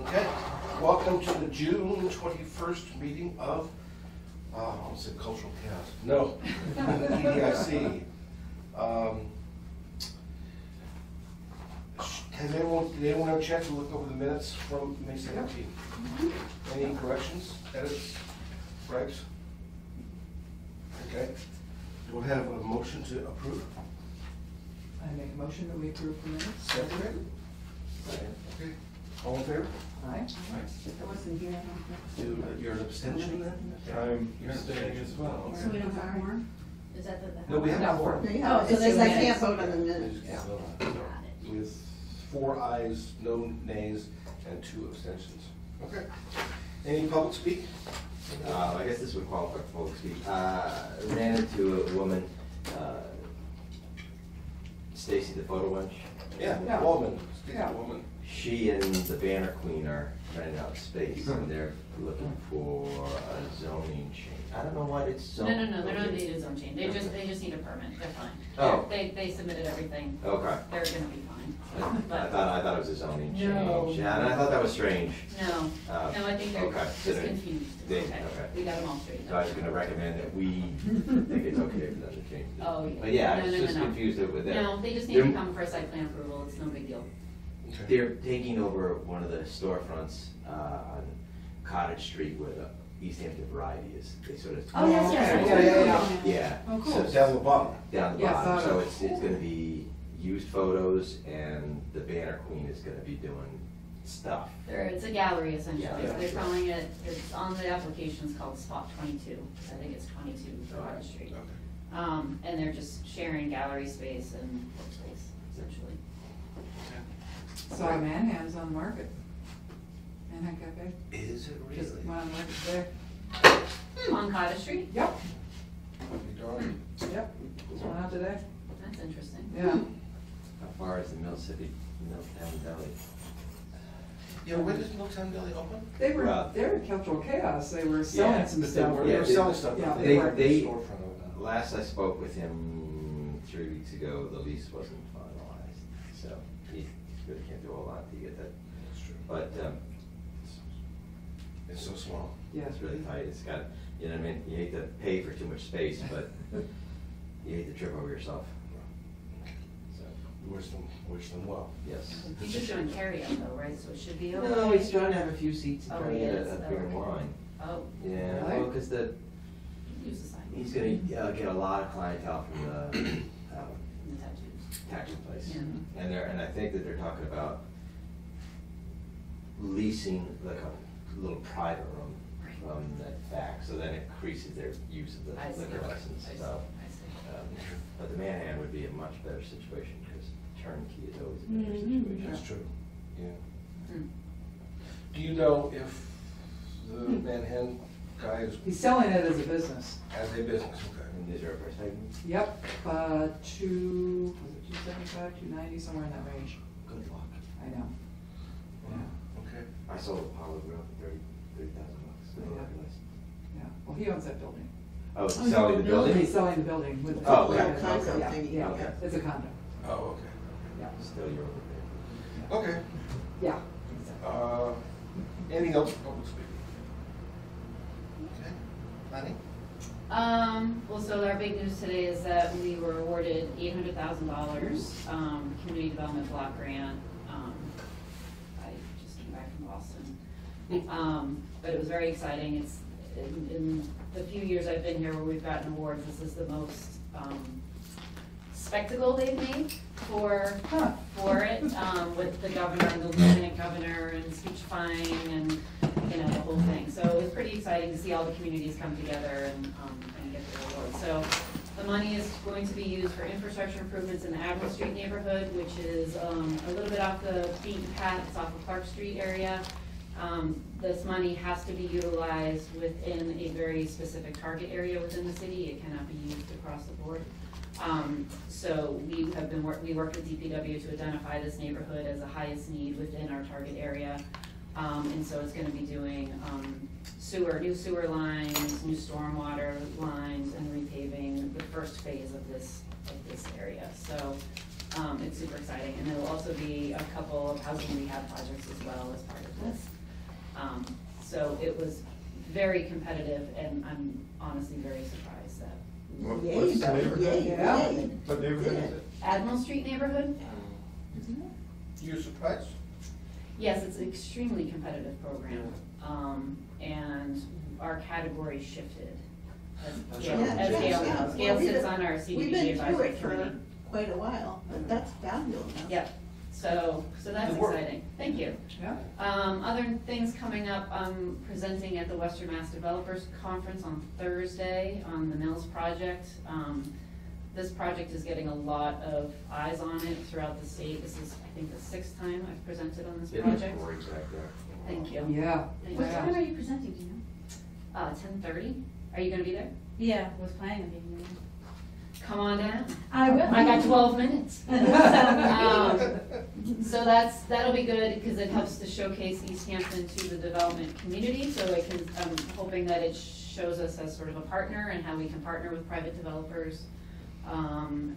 Okay, welcome to the June 21st meeting of, I almost said Cultural Chaos. No, EDIC. Did anyone have a chance to look over the minutes from May 17th? Any corrections, edits, strikes? Okay. Do we have a motion to approve? I make a motion that we approve the minutes. Second. Okay. All in favor? Aye. I wasn't here. You're an abstention then? I'm abstaining as well. So we don't have more? Is that the? No, we have No, four. Oh, so it's there's just I minutes. can't vote on the minutes. Yeah. Got it. With 4 ayes, no nays, and 2 abstentions. Okay. Any public speak? I guess this would qualify for public speak. Ran into a woman, Stacy the photo wench. Yeah, woman, speak to Yeah. woman. She and the banner queen are renting out space, and they're looking for a zoning change. I don't know what it's zoning. No, they're not needed zone change, they just need a permit, they're fine. Oh. They submitted everything, Okay. they're gonna be fine. I thought it was a zoning change. No. Yeah, and I thought that was strange. No, Oh, I think they're okay. just So they- confused, it's they- okay, okay. we got them all straightened So I out. was gonna recommend that we think it's okay for them to change it. Oh, yeah. But yeah, I No, was no, just no. confused with that. No, they just need to They're- come for a site plan approval, it's no big deal. Okay. They're taking over one of the storefronts on Cottage Street where the East Hampton Variety is. They sort of. Oh, yes, Yeah. Yeah. Oh, cool. So down the bottom. Down the Yeah, bottom, so photos. it's gonna be used photos and the banner queen is gonna be doing stuff. It's a gallery essentially, Yeah. they're calling it, it's on the application, it's called Spot 22, I think it's 22 Broad Street. Okay. And they're just sharing gallery space and workspace essentially. Saw Manham's on the market. Manhattan Cafe. Is it Just really? went on the market today. On Cottage Street? Yep, Be darned. yep. Just went out today. That's interesting. Yeah. How far is the Milltown Deli? Yeah, when does Milltown Deli open? They were Well- in Cultural Chaos. They were selling Yeah, some But stuff. They were Yeah, selling stuff. yeah, but they weren't in they- the storefront of it. Last I spoke with him 3 weeks ago, the lease wasn't finalized, so he really can't do a lot to get that. That's true. But It's so small. Yeah. it's really tight, it's got, you know what I mean, you hate to pay for too much space, but you hate to trip over yourself, so, Wish them well. yes. He's just doing carry out though, right, so it should be okay? No, he's trying to have a few seats and Oh, trying to he get is? a Oh, beer and okay. wine. Oh, Yeah, Really? well, because use the sign. he's gonna get a lot of clientele from the The tattoos. tattoo place. Yeah. And I think that they're talking about leasing like a little private room from that back, so then it increases their use of the I see. liquor license, I see. so. I see. But the Manhattan would be a much better situation, because turnkey is always a better Mhm. situation. That's true, yeah. Hmm. Do you know if the Manhattan guy is He's selling it as a business. as a business? Okay. And is there a price tag? Yep, was it 275, 290, somewhere in that range. Good luck. I know. Wow. Okay. I sold a Apollo Grill for $30,000. Yeah. Yeah, well, he owns that building. Oh, Oh, selling the building? He's selling the building with the. Oh, okay. Yeah, Condo yeah, thing, yeah, okay. it's a condo, Oh, okay. yeah. Still you're over Okay. Yeah. exactly. Anything else for public speaking? Okay. Planning? Well, so our big news today is that we were awarded $800,000, community development block grant. I just came back from Boston. But it was very exciting. It's, in the few years I've been here where we've gotten awards, this is the most, spectacle they've made for it, with the governor and the lieutenant governor and speechifying and, you know, the whole thing. So it was pretty exciting to see all the communities come together and get their award. So the money is going to be used for infrastructure improvements in the Admiral Street neighborhood, which is a little bit off the beaten path. It's off of Clark Street area. This money has to be utilized within a very specific target area within the city. It cannot be used across the board. So we worked with DPW to identify this neighborhood as the highest need within our target area. And so it's gonna be doing, new sewer lines, new stormwater lines, and repaving the first phase of this area. So, it's super exciting. And there will also be a couple of housing rehab projects as well as part of this. So it was very competitive, and I'm honestly very surprised that. Yay, What's the neighborhood? yay, Yeah. yay. What neighborhood is it? Admiral Street neighborhood? You're surprised? Yes, it's an extremely competitive program, and our category shifted. As Gail Yeah, as yeah, Gail yeah. knows. Gail Well, sits on our We've CDBG been through advisory it for committee. quite a while, but that's fabulous. Yep, so that's Good work. exciting, thank you. Yeah. Other things coming up, I'm presenting at the Western Mass Developers Conference on Thursday on the Mills project. This project is getting a lot of eyes on it throughout the state. This is, I think, the 6th time I've presented on this Yeah, project. Rory's back there. Thank you. Yeah. Thank What you. time are you presenting, do you know? 10:30. Are you gonna be there? Yeah, was planning on being there. Come on down. I will. I got 12 minutes. So that'll be good because it helps to showcase East Hampton to the development community. So I'm hoping that it shows us as sort of a partner and how we can partner with private developers, and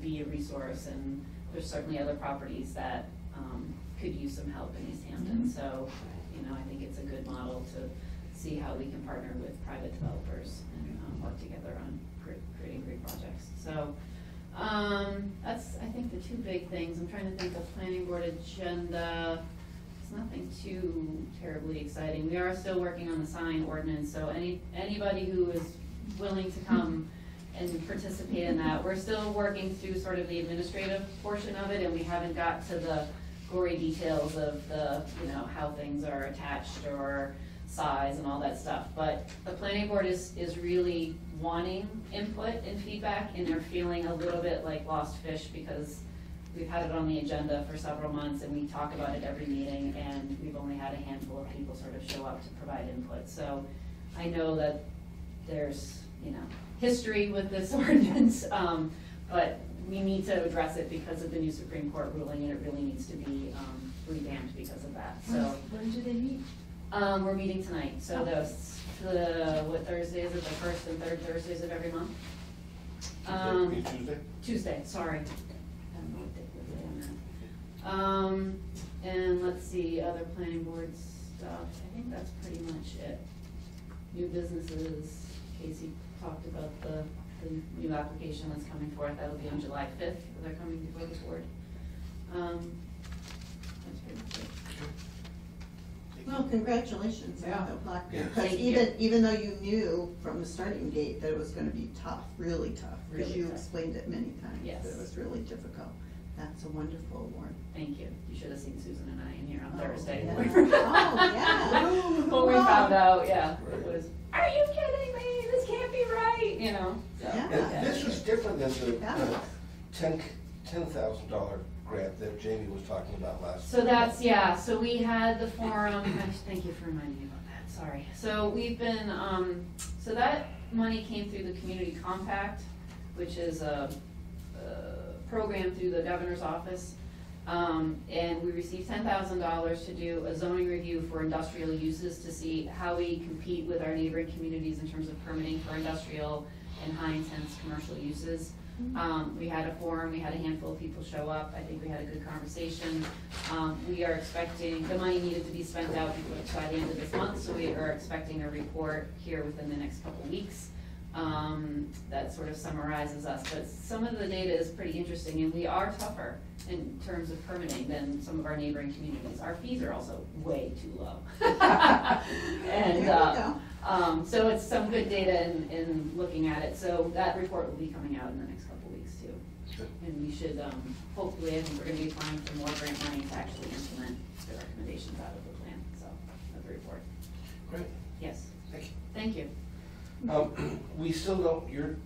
be a resource. And there's certainly other properties that could use some help in East Hampton. So, I think it's a good model to see how we can partner with private developers and work together on creating great projects. So that's, I think, the two big things. I'm trying to think of planning board agenda. It's nothing too terribly exciting. We are still working on the sign ordinance, so anybody who is willing to come and participate in that. We're still working through sort of the administrative portion of it, and we haven't got to the gory details of the, how things are attached or size and all that stuff. But the planning board is really wanting input and feedback, and they're feeling a little bit like lost fish because we've had it on the agenda for several months and we talk about it every meeting, and we've only had a handful of people sort of show up to provide input. So I know that there's, history with this ordinance, but we need to address it because of the new Supreme Court ruling, and it really needs to be revamped because of that. So When do they meet? we're meeting tonight. So what Thursday is it? The first and third Thursdays of every month. Tuesday? Tuesday. Sorry. I don't know what day I'm at. And let's see, other planning board stuff. I think that's pretty much it. New businesses. Casey talked about the new application that's coming forth. That'll be on July 5th. They're coming before the board. That's pretty much it. Well, congratulations Yeah. on the plaque. Yeah. Because Thank you. even though you knew from the starting gate that it was gonna be tough, really tough, because Really you tough. explained it many times. Yes. That it was really difficult. That's a wonderful award. Thank you. You should have seen Susan and I in here on Oh, Thursday. yeah. When Oh, yeah. we found out, yeah, Right. it was, are you kidding me? This can't be right, so. Yeah. And this was different than the Fabulous. $10,000 grant that Jamie was talking about last. So so we had the forum, thank you for reminding me about that, sorry. So we've been, so that money came through the Community Compact, which is a program through the governor's office. And we received $10,000 to do a zoning review for industrial uses to see how we compete with our neighboring communities in terms of permitting for industrial and high-intense commercial uses. We had a forum, we had a handful of people show up, I think we had a good conversation. We are expecting, the money needed to be spent out by the end of this month, so we are expecting a report here within the next couple weeks that sort of summarizes us. But some of the data is pretty interesting, and we are tougher in terms of permitting than some of our neighboring communities. Our fees are also way too low. And There we go. so it's some good data in looking at it. So that report will be coming out in the next couple weeks too. Good. And we should, hopefully, I think we're gonna be applying for more grant money to actually implement the recommendations out of the plan, so, of the report. Great, Yes, thank you. thank you. We still don't, you're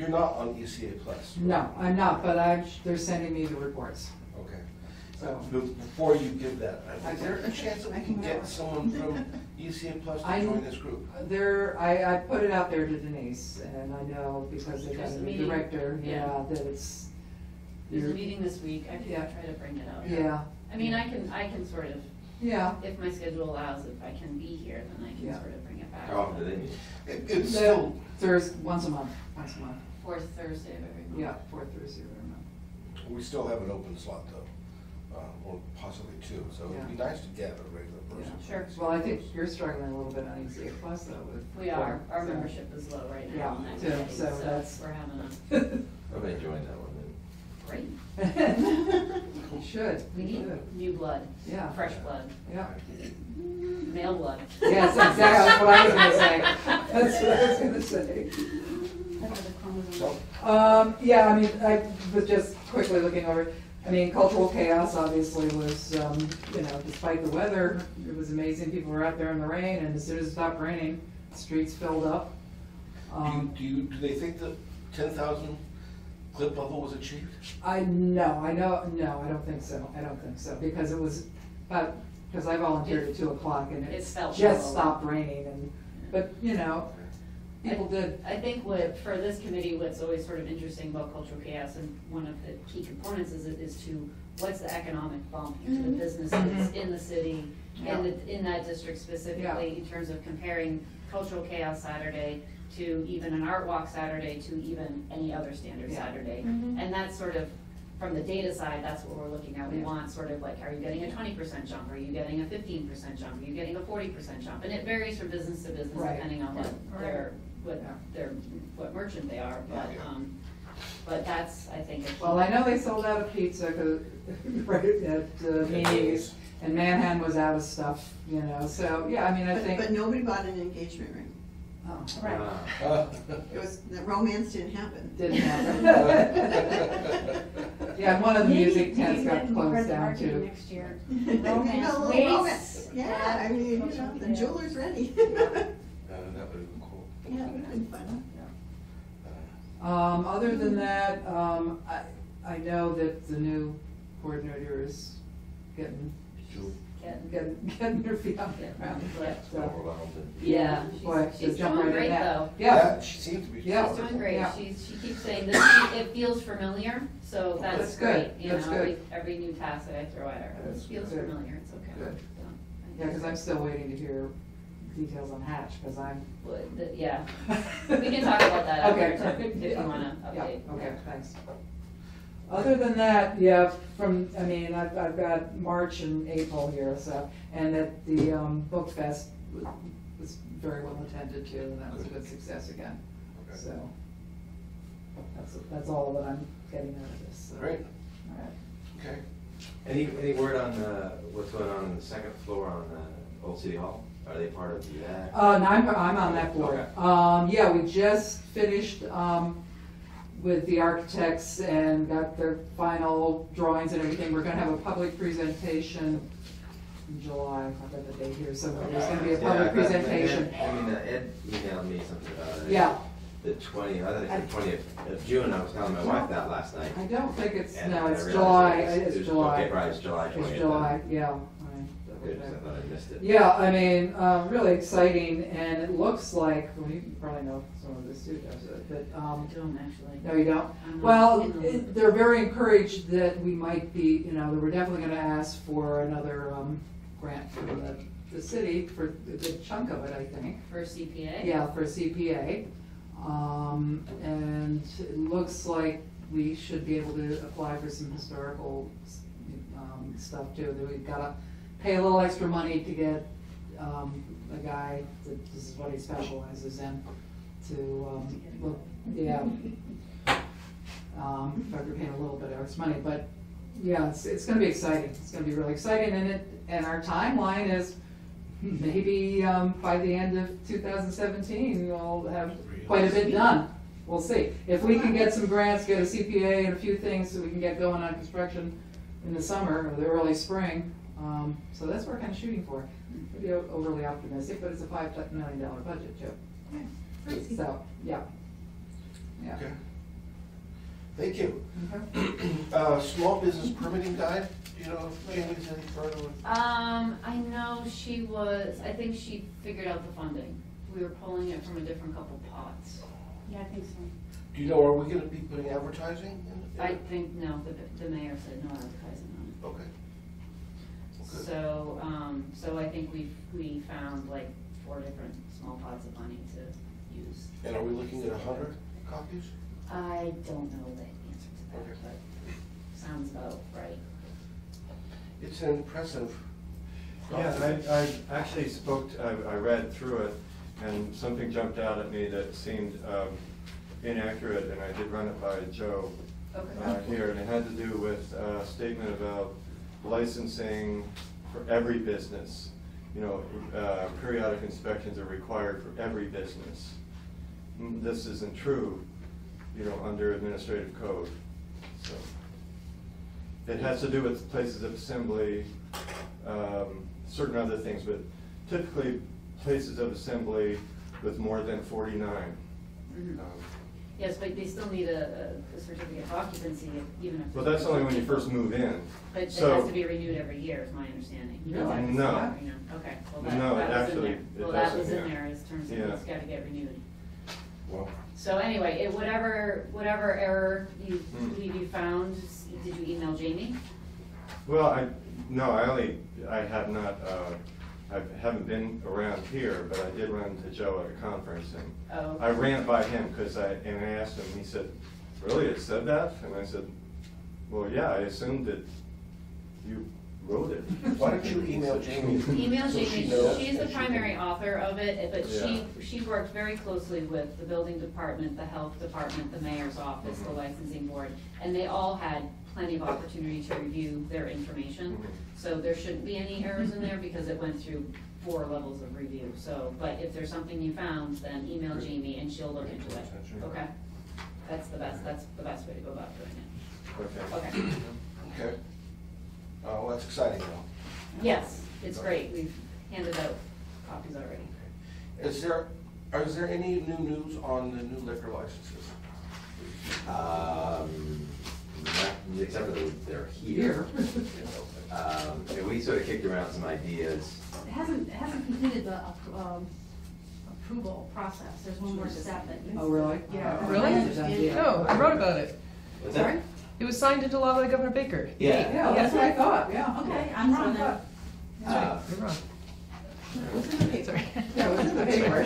not on ECA Plus. No, I'm not, but they're sending me the reports, Okay. so. Before you give that, is there a chance that we I can can get go. someone from ECA Plus to I- join this group? I put it out there to Denise, and I know because they got There's a a new meeting. director, Yeah. that it's. There's a meeting this week, I can Yeah. try to bring it out. Yeah, I mean, I can sort of, yeah. if my schedule allows, if I can be here, then I can Yeah. sort of bring it back. How often do they meet? It's still, There's once a month. Fourth Thursday of every month. Yeah, fourth Thursday of every month. we still have an open slot though. or possibly two, so it'd be nice to get a regular person. Sure. Well, I think you're struggling a little bit on ECA Plus though with. We are, our so- membership is low right Yeah, now on that too, committee, so that's- we're having I'm enjoying that one great, You should. we you need should. new blood, Yeah. fresh blood, Yeah. male blood. Yes, exactly, that's what I was gonna say. That's what I was gonna say. So, Yeah, I mean, I was just quickly looking over, I mean, cultural chaos obviously was, despite the weather, it was amazing, people were out there in the rain, and as soon as it stopped raining, streets filled up. do they think the 10,000 clip level was achieved? No, I don't think so, because it was, because I volunteered at 2:00 and It it felt just low. stopped raining, and, but, people did. I think for this committee, what's always sort of interesting about cultural chaos, and one of the key components is to, what's the economic bump to the businesses in the city, in that district specifically, in terms of comparing cultural chaos Saturday to even an art walk Saturday to even any other standard Saturday. And that's sort of, from the data side, that's what we're looking at. We want sort of like, are you getting a 20% jump? Are you getting a 15% jump? Are you getting a 40% jump? And it varies from business to business Right. depending on what merchant they are, but that's, I think. Well, I know they sold out of pizza, 'cause, right, at Meany's, and Manhattan was out of stuff, so, yeah, I mean, I think. But nobody bought an engagement ring. Oh, Right. It was, the romance didn't happen. didn't happen. Yeah, and one of the music tents got closed down too. Next year. Maybe a little Waist. romance. Yeah, I mean, the jeweler's ready. That would have been cool. Yeah, it would have been fun. Other than that, I know that the new coordinator is getting her feet on the ground. then. Overwhelmed and. Yeah, Boy, she's to jump doing right in great that. though. Yeah, She seems to be. Yeah. She's doing great. Yeah. She keeps saying this, it feels familiar, so that's That's good. great. That's good. Every new task that I throw at her, That's this feels good. familiar, it's okay. Good. So, yeah, because I'm still waiting to hear details on Hatch, because I'm. Yeah, we can talk about that Okay. after, if you wanna Yeah, update. okay, thanks. Other than that, yeah, I've got March and April here, so, and that the Book Fest was very well attended to, and that was a good success again. Okay. So, that's all that I'm getting out of this. So. Great, All right. okay. Any word on what's going on the second floor on Old City Hall? Are they part of that? No, I'm on that board. Okay. Yeah, we just finished, with the architects and got their final drawings and everything. We're gonna have a public presentation in July, I've got the date here, so there's gonna be a public presentation. Ed emailed me something about it. Yeah. The 20th, I think it's the 20th of June, I was telling my wife that last night. I don't think it's, And no, I it's realized July, it was- it's July. Okay, right, it's July 20th. It's July, yeah. Good, 'cause I thought I missed it. Yeah, I mean, really exciting, and it looks like, well, you probably know some of this too, does it, but, I don't actually. no, you don't? I'm not Well, in the loop. they're very encouraged that we might be, that we're definitely gonna ask for another, grant from the city for a good chunk of it, I think. For CPA? Yeah, for CPA. And it looks like we should be able to apply for some historical, stuff too, that we've gotta pay a little extra money to get, a guy, that this is what he specializes in, to, look, yeah. But we're paying a little bit of extra money, but, yeah, it's gonna be exciting, it's gonna be really exciting, and our timeline is maybe, by the end of 2017, we'll have quite a bit done. We'll see. If we can get some grants, get a CPA and a few things so we can get going on construction in the summer or the early spring. So that's what we're kind of shooting for. Maybe overly optimistic, but it's a $5 million budget too. So, yeah. Yeah. Okay. Thank you. Okay. Small business permitting guide, do you know if Jamie's any further with? I know I think she figured out the funding. We were pulling it from a different couple pots. Yeah, I think so. Do you know, are we gonna be putting advertising in? I think, no, the mayor said no advertising on it. Okay. Okay. So I think we found like 4 different small pots of money to use. And are we looking at 100 copies? I don't know the answer to that, Okay. but sounds about right. It's an impressive. Yeah, I actually I read through it, and something jumped out at me that seemed inaccurate, and I did run it by Joe here, and it had to do with a statement about licensing for every business. You know, periodic inspections are required for every business. This isn't true, you know, under administrative code. So it has to do with places of assembly, certain other things, but typically places of assembly with more than 49. Mhm. Yes, but they still need a certificate of occupancy, even if. Well, that's only when you first move in. But it So- has to be renewed every year, is my understanding. Really? No. Okay, well, No, that was in actually, there. it Well, that doesn't, was in yeah. there, as terms of Yeah. it's gotta get renewed. Well, So anyway, whatever error you Hmm. believe you found, did you email Jamie? Well, I have not, I haven't been around here, but I did run into Joe at a conference, and Oh. I ran it by him, and I asked him, he said, really, it said that? And I said, well, yeah, I assumed that you wrote it. why don't you email Jamie? Email so she Jamie, knows she's the and she primary can- author of it, but Yeah. she worked very closely with the building department, the health department, the mayor's office, the Mhm. licensing board, and they all had plenty of opportunity to review their information. Mhm. So there shouldn't be any errors in there because it went through 4 levels of review. So, but if there's something you found, then email Jamie and she'll look into it, okay? That's the best way to go about doing it. Okay. Okay, Okay. Well, that's exciting though. yes, it's great, we've handed out copies already. Is there any new news on the new liquor licenses? Not- Except for they're here. And we sort of kicked around some ideas. It hasn't completed the approval process, there's one more step that needs. Oh, really? Yeah. Oh, Really? that's a done deal. No, I wrote about it. What's that? It was signed into law by Governor Baker. Yeah. Yeah, that's what I thought, yeah. Okay, I'm wrong then. You're wrong. It was in the paper. Yeah, it was in the paper.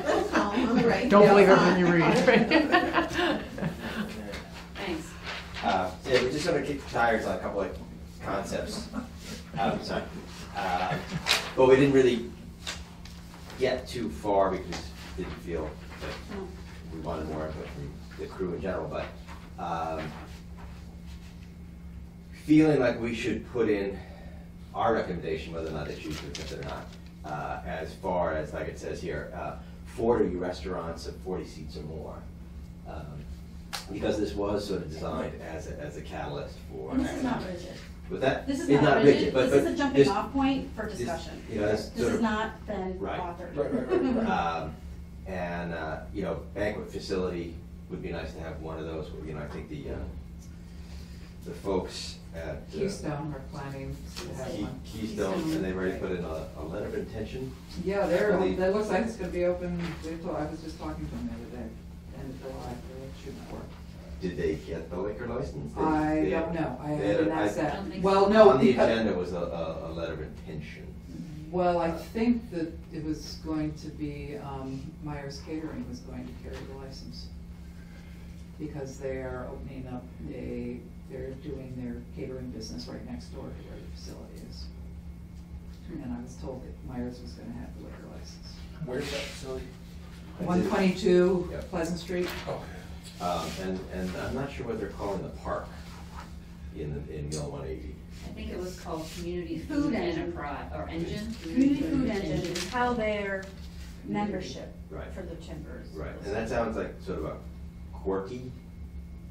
Little column on the right. Don't Yeah. believe everything you read. Thanks. Yeah, we just sort of kicked the tires on a couple of concepts. Sorry. But we didn't really get too far because we didn't feel that we wanted more input from the crew in general, but feeling like we should put in our recommendation, whether or not they choose to accept it or not, as far as, like it says here, 40 restaurants of 40 seats or more. Because this was sort of designed as a catalyst for. And this is not rigid. With that? This is it's not rigid, but this is a jumping just- off point for just, discussion. You know, that's This sort has of. not been Right. authored. And, you know, banquet facility would be nice to have one of those, you know, I think the folks at. Keystone are planning to have one. Keystone, and they've already put in a letter of intention. Yeah, I believe- that looks like it's gonna be open, I was just talking to them the other day, end of July, they're shooting for it. Did they get the liquor license? I don't know, I haven't asked I that. don't think Well, so. no, On the because, agenda was a letter of intention. well, I think that it was going to be, Myers Catering was going to carry the license. Because they are opening up they're doing their catering business right next door to where the facility is. And I was told that Myers was gonna have the liquor license. Where's that facility? 122 Yep. Pleasant Street. Oh, And I'm not sure what they're calling the park in Mill 180. I think it was called Community Food Food Engine. Enterprise, or Engine? Community Food Engine is how their membership Right. for the Timbers. Right, and that sounds like sort of a quirky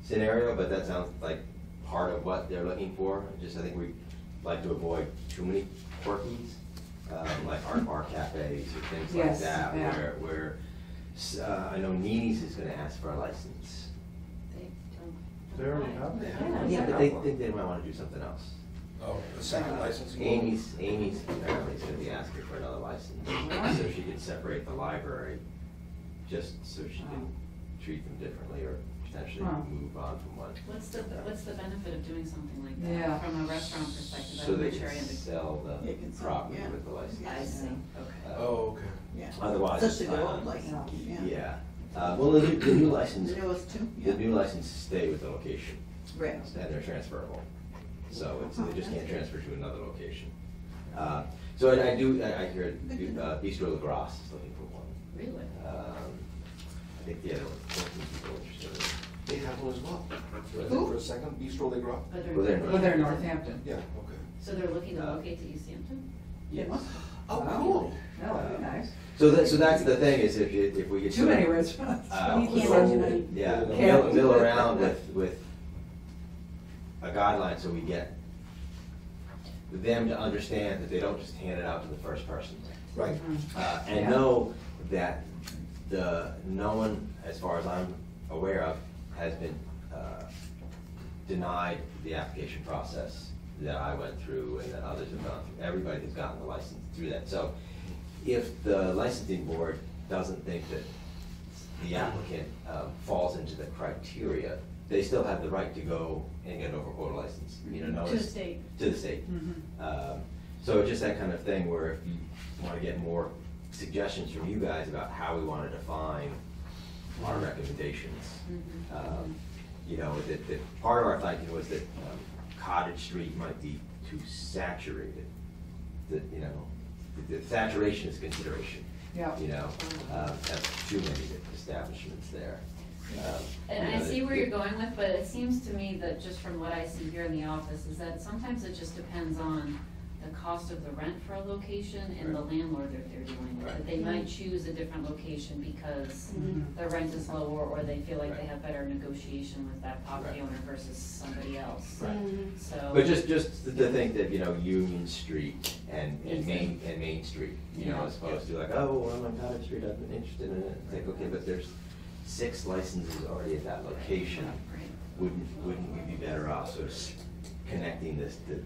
scenario, but that sounds like part of what they're looking for. Just, I think we like to avoid too many quirkies, like art bar cafes or things like Yes, that, yeah. where I know Nini's is gonna ask for a license. They don't- They already have it. Yeah, but they think they might wanna do something else. oh, the second license. Amy's apparently is gonna be asking for another license, so she can separate the library, just so she can treat them differently or potentially Wow. move on from one. What's the benefit of doing something like that? Yeah. From a restaurant perspective, So I'm they not sure I can understand. sell the They can sell, property yeah. with the license. I see, okay. Oh, okay. Yeah. Otherwise, Especially the it's old fine. license, yeah. Yeah, well, the new license, The newest two, the yeah. new licenses stay with the location, Right. and they're transferable. So they just can't transfer to another location. So I hear Bistro Lagrange is looking for one. Really? I think, yeah, there were 14 people interested in it. They have one as well. Who? For a second, Bistro Les Gras? But Well, they're- Well, they're in Northampton. Yeah, okay. So they're looking to locate to East Hampton? Yes. Oh, cool. That would be nice. So that's the thing, is if we get. Too many restaurants. You can't so, have too many. Yeah, Yeah. mill around with a guideline, so we get them to understand that they don't just hand it out to the first person. Right. And Yeah. know that no one, as far as I'm aware of, has been denied the application process that I went through and that others have gone through. Everybody has gotten the license through that. So if the licensing board doesn't think that the applicant falls into the criteria, they still have the right to go and get an over quota license. You know, To the state. To the state. So it's just that kind of thing where if you want to get more suggestions from you guys about how we want to define our recommendations. You know, that part of our thinking was that Cottage Street might be too saturated. That, you know, the saturation is consideration. Yeah. You know, have too many establishments there. And you I know, see where you're going with, but it seems to me that just from what I see here in the office is that sometimes it just depends on the cost of the rent for a location and the landlord that they're dealing with. That they might choose a different location because the rent is lower, or they feel like they have better negotiation with that property owner versus somebody else. Right. So. But just to think that, you know, Union Street and Main Street, you know, as opposed to like, oh, well, I'm on Cottage Street, I've been interested in it. It's like, okay, but there's 6 licenses already at that location. Right. Wouldn't we be better off sort of connecting this to,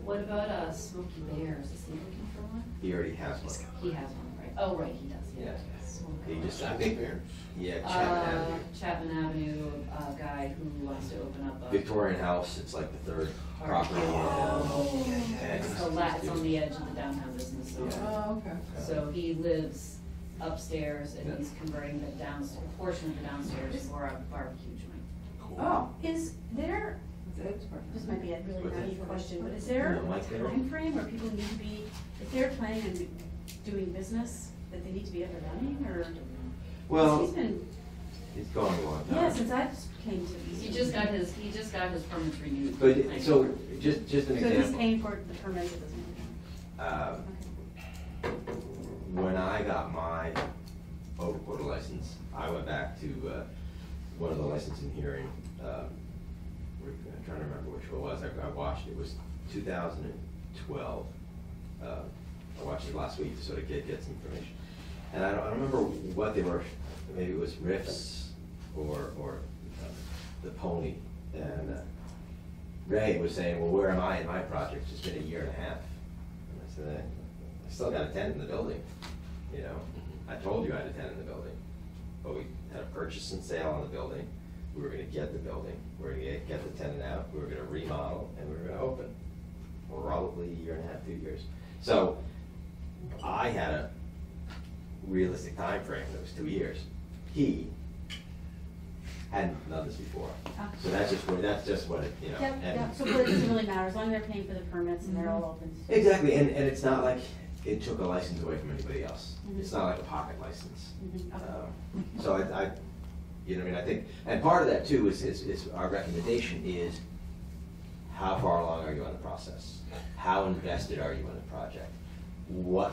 What about Smoky Bears? Is he looking for one? he already has one. He has one, right? Oh, right, he does, yeah. Yeah. Smoky He just, I Big think, Bears. yeah, Chapman Avenue. Chapman Avenue, guy who wants to open up a. Victorian House, it's like the 3rd property. Oh. And It's on the edge of the downtown business zone. Oh, okay. So he lives upstairs and he's converting the downstairs, portion of the downstairs for a barbecue joint. Cool. Oh. Is there, this might be a really What's that? naive question, but is there No, a Mike, there? time frame where people need to be, if they're planning on doing business, that they need to be up and running, or? Well, He's been, it's going a long time. yeah, since I came to. He just got his permits renewed. But, so, just an So he's example. paying for the permits, it doesn't. When I got my over quota license, I went back to one of the licensing hearing, I'm trying to remember which one it was, I watched, it was 2012. I watched it last week to sort of get some information. And I don't remember what they were, maybe it was riffs or the pony. And Ray was saying, well, where am I in my project? It's been 1.5 years. And I said, I still got a tenant in the building, you know? I told you I had a tenant in the building, but we had a purchase and sale on the building. We were gonna get the building, we were gonna get the tenant out, we were gonna remodel, and we were gonna open. Probably 1.5 years, 2 years. So I had a realistic time frame that was 2 years. He hadn't done this before. So that's just what it, you know. Yep, and- yep, so it doesn't really matter, as long as they're paying for the permits and they're all open. Exactly, and it's not like it took a license away from anybody else. Mhm. It's not like a pocket license. Mhm, okay. So I, you know what I mean, I think, and part of that too is our recommendation is how far along are you on the process? How invested are you in the project? What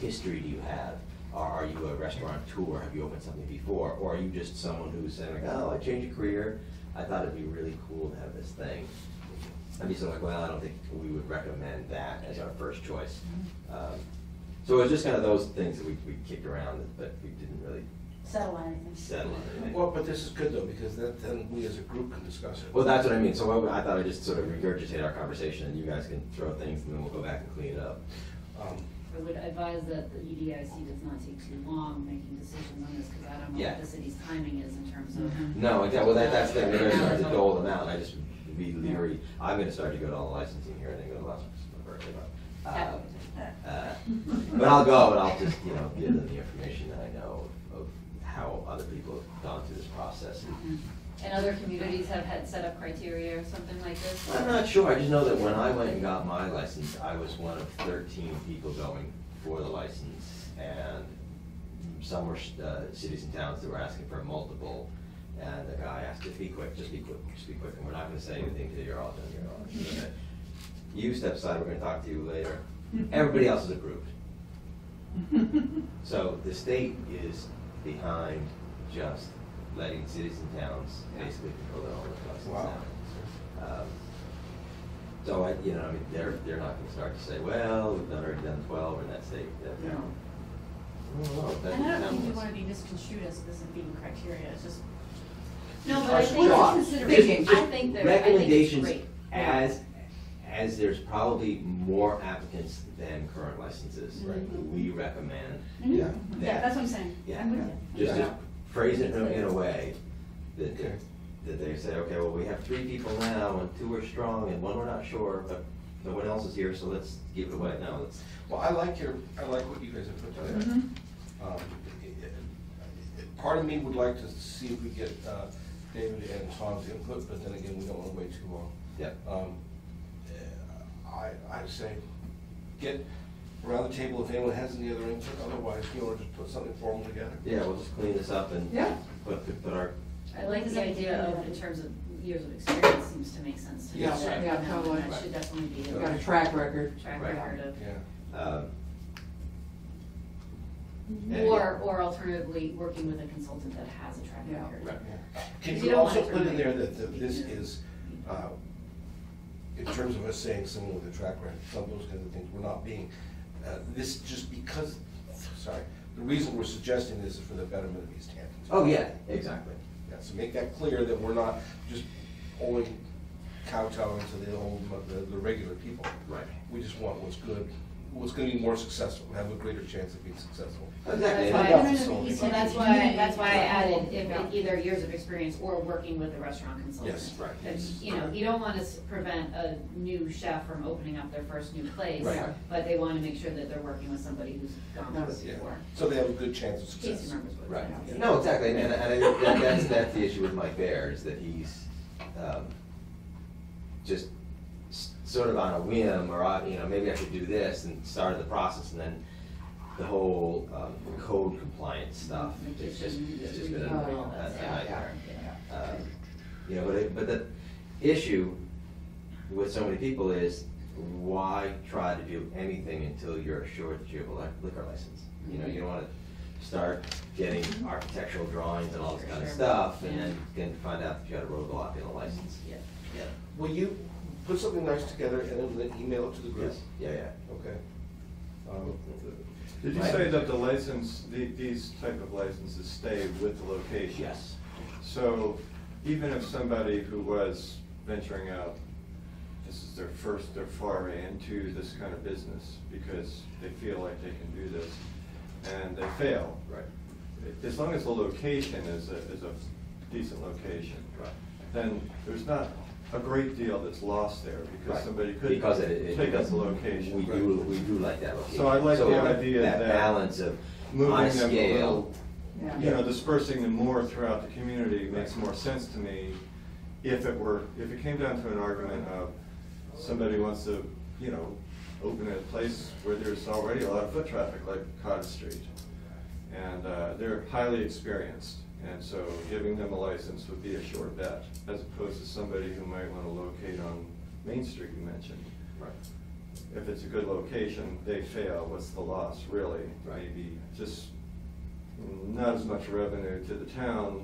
history do you have? Are you a restaurateur? Have you opened something before? Or are you just someone who's saying like, oh, I changed a career, I thought it'd be really cool to have this thing. I'd be sort of like, well, I don't think we would recommend that as our first choice. So it was just kind of those things that we kicked around, but we didn't really Settle on anything. settle on anything. Well, but this is good though, because then we as a group can discuss it. Well, that's what I mean, so I thought I'd just sort of regurgitate our conversation, and you guys can throw things, and then we'll go back and clean it up. I would advise that the EDIC does not take too long making decisions on this, because I don't know Yeah. what the city's timing is in terms of. No, exactly, well, that's the thing, they're gonna start to dole them out, and I just would be leery. I'm gonna start to go to all the licensing here, and then go to Las Vegas, but I'll go, and I'll just, you know, give them the information that I know of how other people have gone through this process. And other communities have had set up criteria or something like this? I'm not sure, I just know that when I went and got my license, I was one of 13 people going for the license, and some were cities and towns that were asking for multiple, and the guy asked, just be quick, just be quick, just be quick, and we're not gonna say anything till you're all done, you're all done. You step aside, we're gonna talk to you later. Everybody else is approved. So the state is behind just letting cities and towns basically control their own license Wow. now. So I, you know, I mean, they're not gonna start to say, well, we've already done 12 in that state. No. And I don't think you wanna be misconstrued as this as being criteria, it's just. No, but I think Well, it's thinking. consideration. I think they're, I think it's Recommendations great. as there's probably more applicants than current licenses, Right. we recommend Mhm. Yeah. Yeah, that's what I'm saying, Yeah. I'm with you. just Yeah. to phrase it in a way that, Okay. that they say, okay, well, we have 3 people now, and 2 are strong, and 1 we're not sure, but no one else is here, so let's give it away. No, let's, Well, I like what you guys have put together. Mhm. Part of me would like to see if we get David and Tom's input, but then again, we don't want to wait too long. yeah. I'd say, get around the table if anyone has any other input, otherwise, just put something formal together. Yeah, we'll just clean this up and Yeah. put our, I like the idea of, in terms of years of experience, seems to make sense to me. Yes. That, Yeah, totally. That should definitely be Got a a track record. track Right. record of. Yeah. And Or alternatively, working with a consultant that has a track Yeah. record. Right. Can You you don't also want it put to in there remain- that this is, in terms of us saying someone with a track record, some of those kinds of things, we're not being, this just because, sorry, the reason we're suggesting this is for the betterment of East Hampton. Oh, yeah, exactly. Yeah, so make that clear that we're not just only kowtowing to the regular people. Right. We just want what's good, what's gonna be more successful, have a greater chance of being successful. Exactly. That's And why- that's- So that's why I added, if either years of experience or working with a restaurant consultant. Yes, right. Because, you know, you don't want to prevent a new chef from opening up their first new place. Right. But they want to make sure that they're working with somebody who's gone through it Yeah. before. So they have a good chance of Casey success. members would. Right, Yeah. no, exactly, and I think that's the issue with Mike Baer, is that he's, just sort of on a whim, or, maybe I should do this, and started the process, and then the whole, code compliance stuff, it's just been a nightmare. But the issue with so many people is, why try to do anything until you're assured that you have a liquor license? You know, you don't wanna start getting architectural drawings and all this kind of stuff, and then find out that you got a roadblock in a license. Yeah. Yeah. Will you put something nice together and then email it to the group? Yes, yeah. Okay. Did you say that the license, these type of licenses stay with the location? Yes. So even if somebody who was venturing out, this is their foray into this kind of business because they feel like they can do this, and they fail. Right. As long as the location is a decent location. Right. Then there's not a great deal that's lost there because Right. somebody could Because take up the location. We do like that location. So I like the idea that balance of moving on a them a scale. little, Yeah. dispersing them more throughout the community makes more sense to me. If it came down to an argument of somebody wants to, open a place where there's already a lot of foot traffic, like Cottage Street. And they're highly experienced, and so giving them a license would be a sure bet, as opposed to somebody who might want to locate on Main Street you mentioned. Right. If it's a good location, they fail, what's the loss, really? Right. Maybe just not as much revenue to the town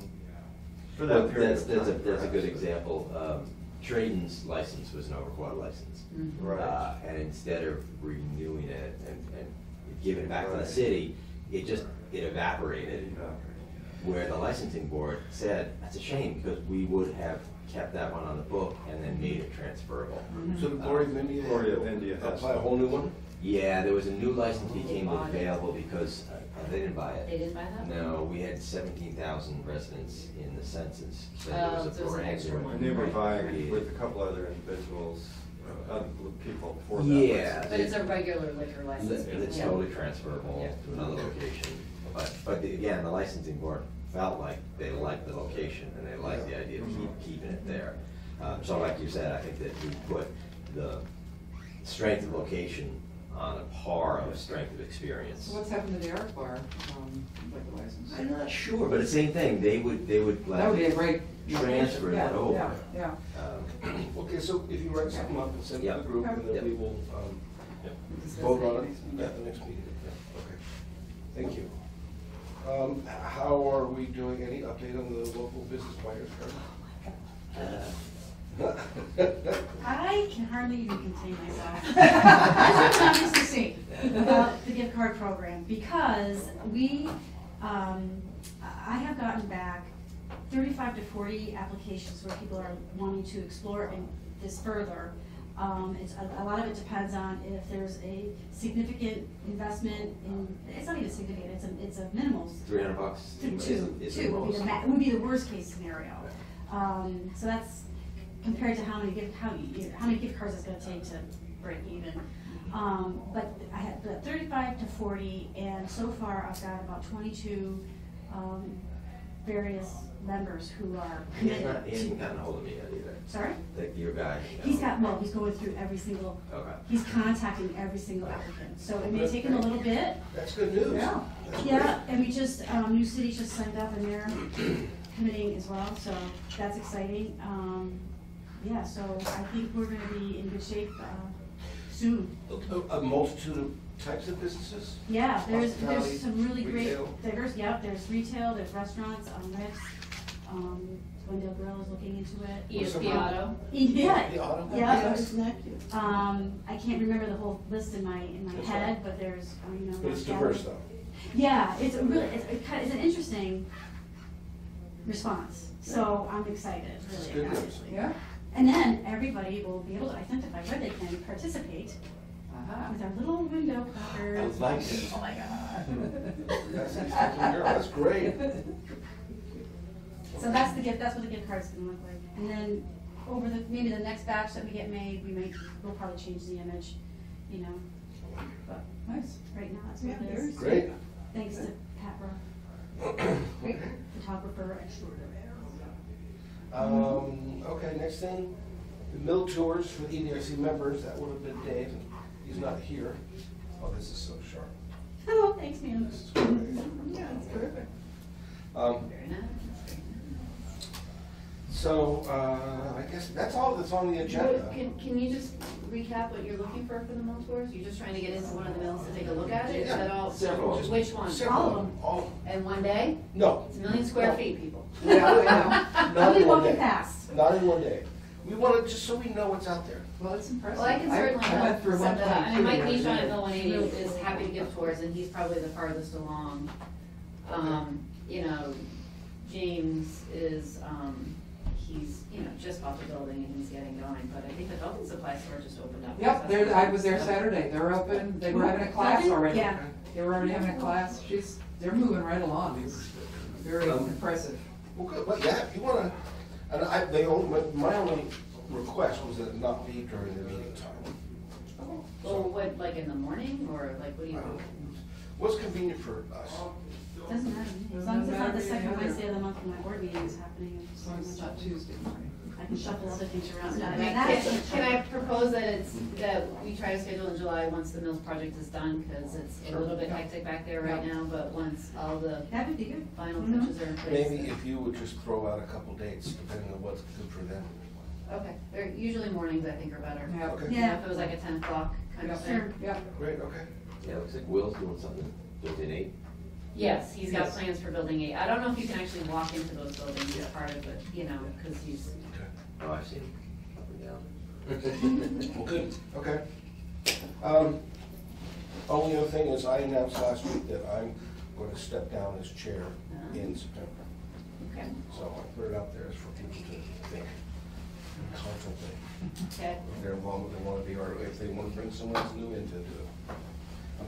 for Well, that period of time. that's a good perhaps. example. Traden's license was an overquota license. Mhm. Right. And instead of renewing it and giving it back to the city, it evaporated. Where the licensing board said, that's a shame, because we would have kept that one on the book and then made it transferable. So the Glory of India. Glory of India has Apply a whole new one? Yeah, there was a new license became available because they didn't buy it. They didn't buy that? No, we had 17,000 residents in the census, so Oh, there so was it a was an brand extra new one. And they were Right. vying with a couple other individuals, other people for that. Yeah. license. But it's a regular liquor license. It's Yeah. totally transferable Yeah. to another location. But again, the licensing board felt like they liked the location and they liked the idea of keeping it there. So like you said, I think that we put the strength of location on a par of strength of experience. So what's happened to the art bar, liquor license? I'm not sure, but the same thing, they would That would be a great. transfer Yeah, that over. Yeah, Okay, so if you write something up and send it to the Yep. group, and then Yep. we will vote on it at the next meeting. Okay, thank you. How are we doing? Any update on the local business buyers card? I can hardly even contain myself. That's what I'm to see about the gift card program, because I have gotten back 35 to 40 applications where people are wanting to explore this further. It's a lot of it depends on if there's a significant investment in, it's not even significant, it's a minimal. $300 Two is the would be most. would be the worst case scenario. So that's compared to how many gift cards it's gonna take to break even. But I had 35 to 40, and so far I've got about 22 various members who are He committed hasn't to. gotten a hold of me yet either. Sorry? Your guy. He's going through every single, Okay. he's contacting every single applicant. So it may take him a little bit. That's good news. Yeah. That's Yeah, and we just, New City just signed up and they're committing as well, so that's exciting. Yeah, so I think we're gonna be in good shape, soon. great. A multitude of types of businesses? Yeah, there's Hospitality, some really great, retail. there's retail, there's restaurants, Rick's, Glendale Grill is looking into it. ESP Auto. Yeah, The auto? yeah. Isn't that cute? I can't remember the whole list in my That's head, right. but there's, you know. But it's diverse though. Yeah, it's a really, it's an interesting response, so I'm excited, It's really, good news. actually. yeah. And then everybody will be able to identify where they can participate Uh-huh. with our little window I clickers. like it. Oh my God. That's great. So that's what the gift card's gonna look like. And then over maybe the next batch that we get made, we'll probably change the image, you know. But Nice. right now, that's what it Yeah, is. Great. Thanks to Pat Rowe, photographer extraordinaire. Okay, next thing, the mill tours for the EDIC members, that would have been Dave, and he's not here. Oh, this is so sharp. Oh, thanks, man. This is great. Yeah, it's perfect. Very nice. So, I guess that's all that's on the agenda. Can you just recap what you're looking for the mill tours? You're just trying to get into one of the mills to take a look at it? Is that all? Several. Which one? Several All of of them. All, In one day? no. It's 1 million square feet, people. Yeah, I know. Not I'll be in one walking day. fast. Not in one day. We want to, just so we know what's out there. Well, it's impressive. Well, I can certainly I went through set that up. I mean, 122 Mike the Beach other on day. Mill 180 is happy to give tours, and he's probably the farthest along. You know, James is, he's, you know, just bought the building and he's getting going, but I think the building supply store just opened up. Yep, I was there Saturday. They're open, they were having a class already. Yeah. They were already having a class. They're moving right along. It's very impressive. Well, good, but yeah, if you want to, and my only request was that it not be during the meeting time. Well, what, like in the morning, or like, what do you? What's convenient for us? Doesn't matter to me. As long as it's not the second Wednesday of the month when my board meeting is happening. As long as it's not Tuesday morning. I can shuffle other things around. I I mean, mean, that Can I propose that we try to schedule in July once the Mills project is done, because it's a little bit hectic back there right now, but once all the That would be good. final Mhm. touches are in place. Maybe if you would just throw out a couple dates, depending on what's good for them. Okay, they're usually mornings, I think, are better. Yeah. Okay. You know, Yeah. if it was like a 10 o'clock kind of Sure. thing. Yeah. Great, okay. Yeah, looks like Will's doing something, building 8. Yes, he's got Yes. plans for building 8. I don't know if you can actually walk into those buildings as part of it, you know, because he's, Okay. Oh, I've seen him up and down. Well, good, okay. Only other thing is I announced last week that I'm going to step down as chair in September. okay, So I put it out there for people to think and contemplate. okay. If they're involved, they want to be, or if they want to bring someone new in to do it.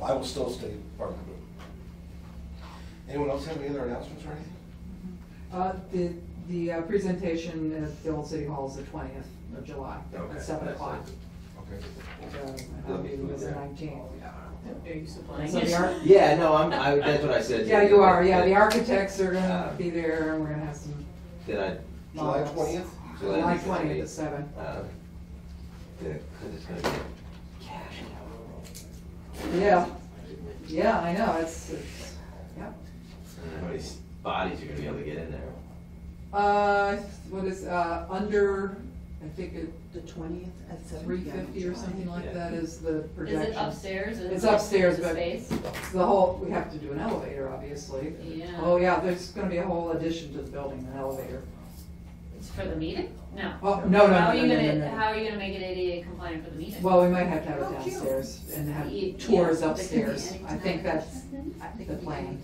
I will still stay part of the group. Anyone else have any other announcements or anything? The presentation at the Old City Hall is the 20th of July Okay. at 7 o'clock. Okay. That'll be the 19th. Are you supplying So it? the ar- Yeah, no, that's what I said. Yeah, you are, yeah, the architects are gonna be there, and we're gonna have some. Did I? July mock-ups. 20th? July 20th at 7. Because it's gonna be cash out. Yeah, yeah, I know, it's, yeah. How many bodies are gonna be able to get in there? What is, under, I think The 20th at 7 p.m. 350 or something like Yeah. that is the Is projection. it upstairs? Is It's it upstairs, the but space? the whole, we have to do an elevator, obviously. Yeah. Oh, yeah, there's gonna be a whole addition to the building, an elevator. It's for the meeting? No. Oh, no, How are no, you no, no, gonna, no, how no. are you gonna make it ADA compliant for the meeting? Well, we might have to have it Oh, cute. downstairs and have Yeah, tours yeah. upstairs. I think that's the plan.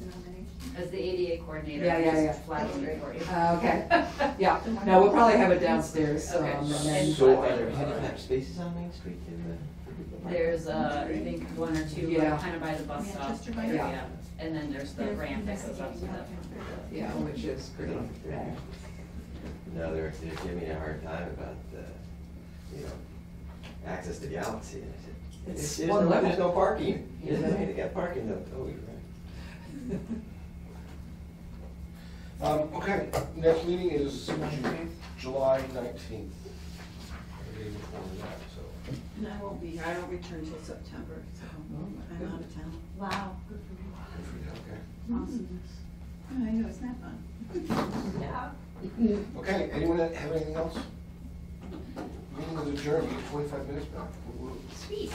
As the ADA coordinator, Yeah, yeah, yeah. just flagging it for you. Okay, yeah, no, we'll probably have it downstairs, Okay. and then, So are there handicap spaces on Main Street in the? There's, I think, one or two, Yeah. kind of by the bus stop Manchester by area, and then there's the ramp that goes up to the. yeah, which is pretty. No, they're giving me a hard time about, access to Galaxy. And I said, It's There's one no, level. there's no parking. Yeah. There's no handicap parking, no. Oh, you're right. Okay, next meeting is July 19th. The day before that, so. And I won't be here, I don't return till September, so I'm out of town. Wow, good for you. Good for you, okay. Awesome. Oh, I know, isn't that fun? Yeah. Okay, anyone have anything else? Meeting is adjourned, we get 25 minutes back. Sweet.